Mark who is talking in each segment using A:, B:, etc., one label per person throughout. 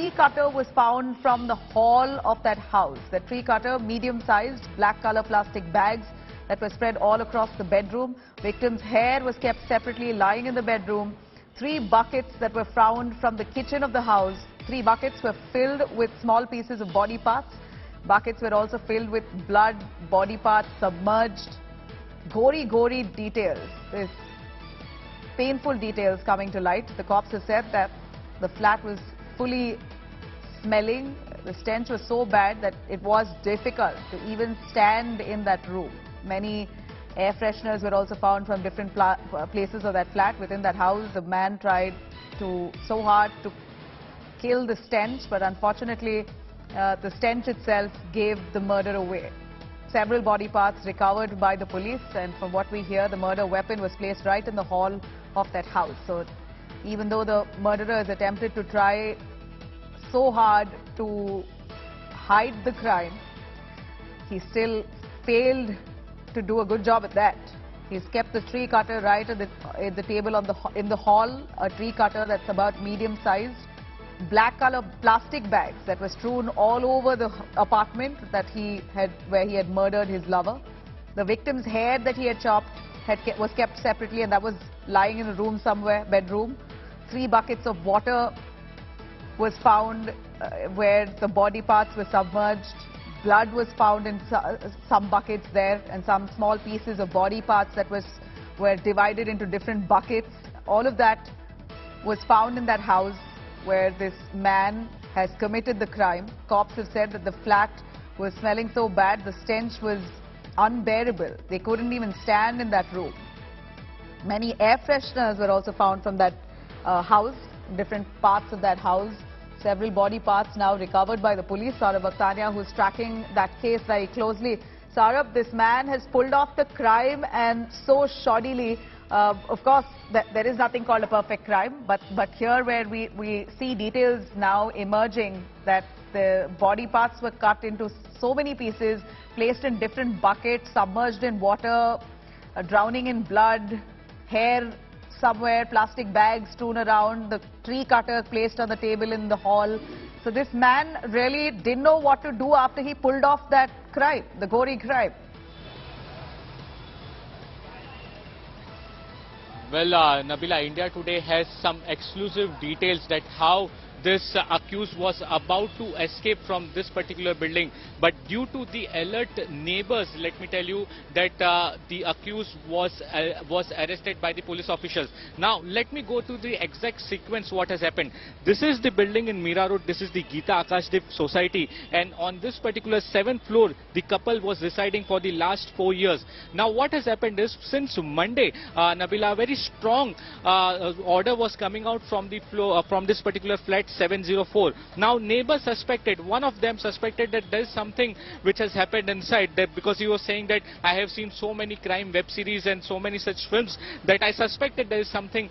A: tree cutter was found from the hall of that house. The tree cutter, medium-sized, black color plastic bags that were spread all across the bedroom. Victim's hair was kept separately lying in the bedroom. 3 buckets that were found from the kitchen of the house. 3 buckets were filled with small pieces of body parts. Buckets were also filled with blood, body parts submerged. Gory details. This painful details coming to light. The cops have said that the flat was fully smelling. The stench was so bad that it was difficult to even stand in that room. Many air fresheners were also found from different places of that flat within that house. The man tried so hard to kill the stench, but unfortunately the stench itself gave the murder away. Several body parts recovered by the police, and from what we hear, the murder weapon was placed right in the hall of that house. So even though the murderers attempted to try so hard to hide the crime, he still failed to do a good job at that. He's kept the tree cutter right at the table in the hall, a tree cutter that's about medium-sized. Black color plastic bags that were strewn all over the apartment where he had murdered his lover. The victim's hair that he had chopped was kept separately, and that was lying in a room somewhere, bedroom. 3 buckets of water was found where the body parts were submerged. Blood was found in some buckets there, and some small pieces of body parts that were divided into different buckets. All of that was found in that house where this man has committed the crime. Cops have said that the flat was smelling so bad, the stench was unbearable. They couldn't even stand in that room. Many air fresheners were also found from that house, different parts of that house. Several body parts now recovered by the police. Saurabh Aktania, who's tracking that case very closely. Saurabh, this man has pulled off the crime, and so shoddily. Of course, there is nothing called a perfect crime, but here where we see details now emerging that the body parts were cut into so many pieces, placed in different buckets, submerged in water, drowning in blood, hair somewhere, plastic bags strewn around, the tree cutter placed on the table in the hall. So this man really didn't know what to do after he pulled off that crime, the gory crime.
B: Well, Nabila, India Today has some exclusive details that how this accused was about to escape from this particular building, but due to the alert neighbors, let me tell you that the accused was arrested by the police officials. Now let me go to the exact sequence what has happened. This is the building in Mira Road. This is the Geeta Akashdeep Society, and on this particular 7th floor the couple was residing for the last 4 years. Now what has happened is, since Monday, Nabila, a very strong order was coming out from the floor from this particular flat 704. Now neighbors suspected, one of them suspected that there is something which has happened inside, that because he was saying that I have seen so many crime web series and so many such films that I suspected there is something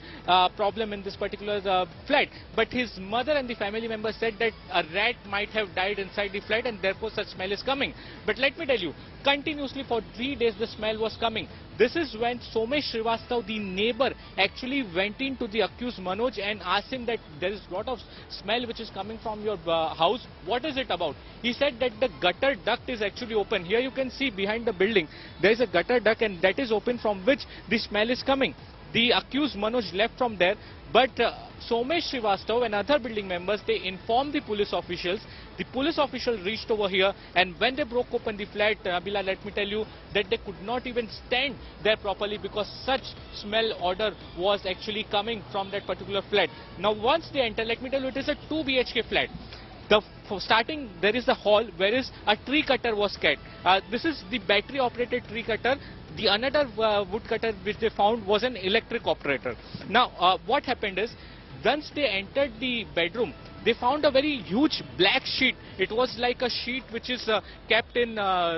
B: problem in this particular flat. But his mother and the family members said that a rat might have died inside the flat and therefore such smell is coming. But let me tell you, continuously for 3 days the smell was coming. This is when Somesh Srivastav, the neighbor, actually went into the accused Manoj and asked him that there is a lot of smell which is coming from your house. What is it about? He said that the gutter duct is actually open. Here you can see behind the building there is a gutter duct, and that is open from which the smell is coming. The accused Manoj left from there, but Somesh Srivastav and other building members, they informed the police officials. The police officials reached over here, and when they broke open the flat, Nabila, let me tell you that they could not even stand there properly because such smell odor was actually coming from that particular flat. Now once they enter, let me tell you, it is a 2 BHK flat. For starting, there is the hall where is a tree cutter was kept. This is the battery operated tree cutter. The another wood cutter which they found was an electric operator. Now what happened is, once they entered the bedroom, they found a very huge black sheet. It was like a sheet which is kept in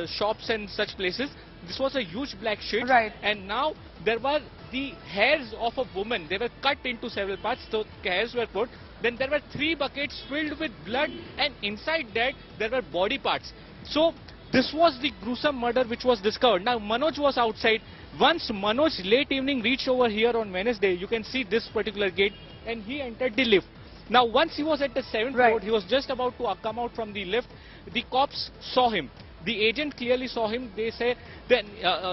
B: shops and such places. This was a huge black sheet.
A: Right.
B: And now there were the hairs of a woman. They were cut into several parts, so hairs were put. Then there were 3 buckets filled with blood, and inside that there were body parts. So this was the gruesome murder which was discovered. Now Manoj was outside. Once Manoj late evening reached over here on Wednesday, you can see this particular gate, and he entered the lift. Now, once he was at the 7th
A: Right.
B: floor, he was just about to come out from the lift. The cops saw him. The agent clearly saw him. They say that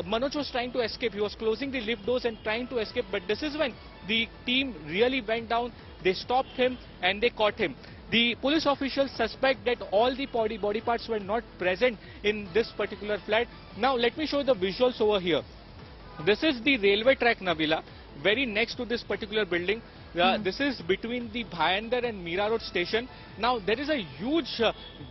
B: Manoj was trying to escape. He was closing the lift doors and trying to escape. But this is when the team really went down. They stopped him and they caught him. The police officials suspect that all the body parts were not present in this particular flat. Now, let me show you the visuals over here. This is the railway track, Nabila, very next to this particular building. This is between the Bhayandar and Mira Road station. Now, there is a huge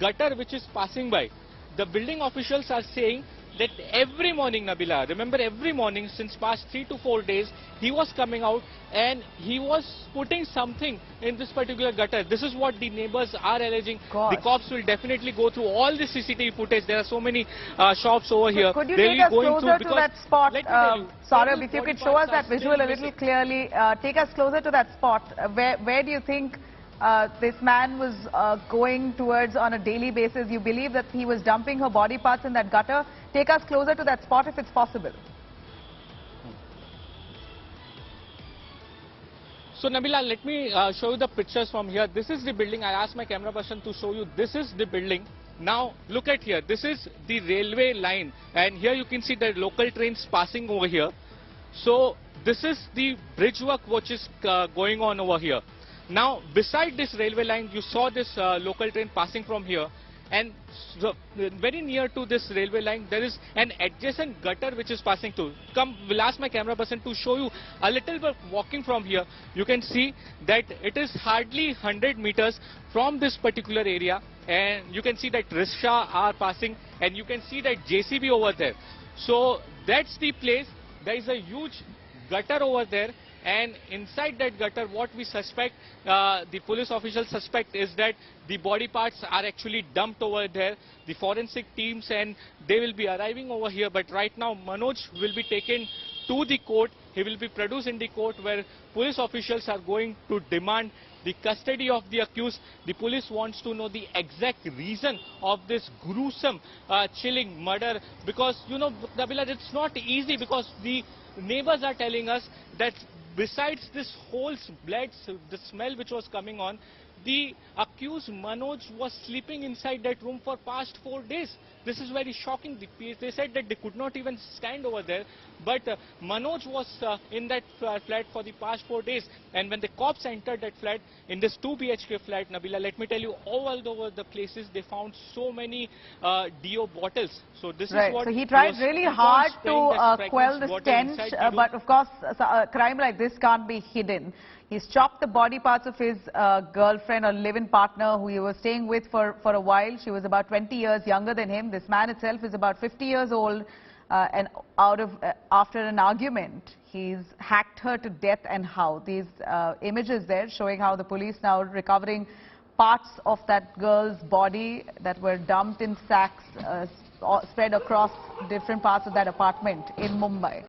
B: gutter which is passing by. The building officials are saying that every morning, Nabila, remember every morning since past 3 to 4 days, he was coming out and he was putting something in this particular gutter. This is what the neighbors are alleging.
A: Gosh.
B: The cops will definitely go through all the CCTV footage. There are so many shops over here.
A: Could you
B: They'll
A: take
B: be
A: us
B: going
A: closer
B: through
A: to that spot,
B: let me tell you,
A: Saurabh, if you
B: body
A: could show us
B: parts are
A: that visual a
B: still
A: little
B: missing.
A: clearly. Take us closer to that spot. Where do you think this man was going towards on a daily basis? You believe that he was dumping her body parts in that gutter? Take us closer to that spot if it's possible.
B: So Nabila, let me show you the pictures from here. This is the building. I asked my camera person to show you. This is the building. Now look at here. This is the railway line, and here you can see the local trains passing over here. So this is the bridge work which is going on over here. Now beside this railway line, you saw this local train passing from here, and so, very near to this railway line there is an adjacent gutter which is passing through. We'll ask my camera person to show you a little bit. Walking from here, you can see that it is hardly 100 meters from this particular area, and you can see that rickshaw are passing, and you can see that JCB over there. So that's the place. There is a huge gutter over there, and inside that gutter what we suspect, the police officials suspect, is that the body parts are actually dumped over there. The forensic teams and they will be arriving over here, but right now Manoj will be taken to the court. He will be produced in the court where police officials are going to demand the custody of the accused. The police wants to know the exact reason of this gruesome, chilling murder, because you know, Nabila, it's not easy, because the neighbors are telling us that besides this whole blood, the smell which was coming on, the accused Manoj was sleeping inside that room for past 4 days. This is very shocking. They said that they could not even stand over there, but Manoj was in that flat for the past 4 days. And when the cops entered that flat, in this 2 BHK flat, Nabila, let me tell you, all over the places they found so many DO bottles. So this is what
A: so he tried really hard to quell the stench, but of course a crime like this can't be hidden. He's chopped the body parts of his girlfriend or live-in partner who he was staying with for a while. She was about 20 years younger than him. This man itself is about 50 years old, and after an argument, he's hacked her to death. And how these images there showing how the police now recovering parts of that girl's body that were dumped in sacks spread across different parts of that apartment in Mumbai.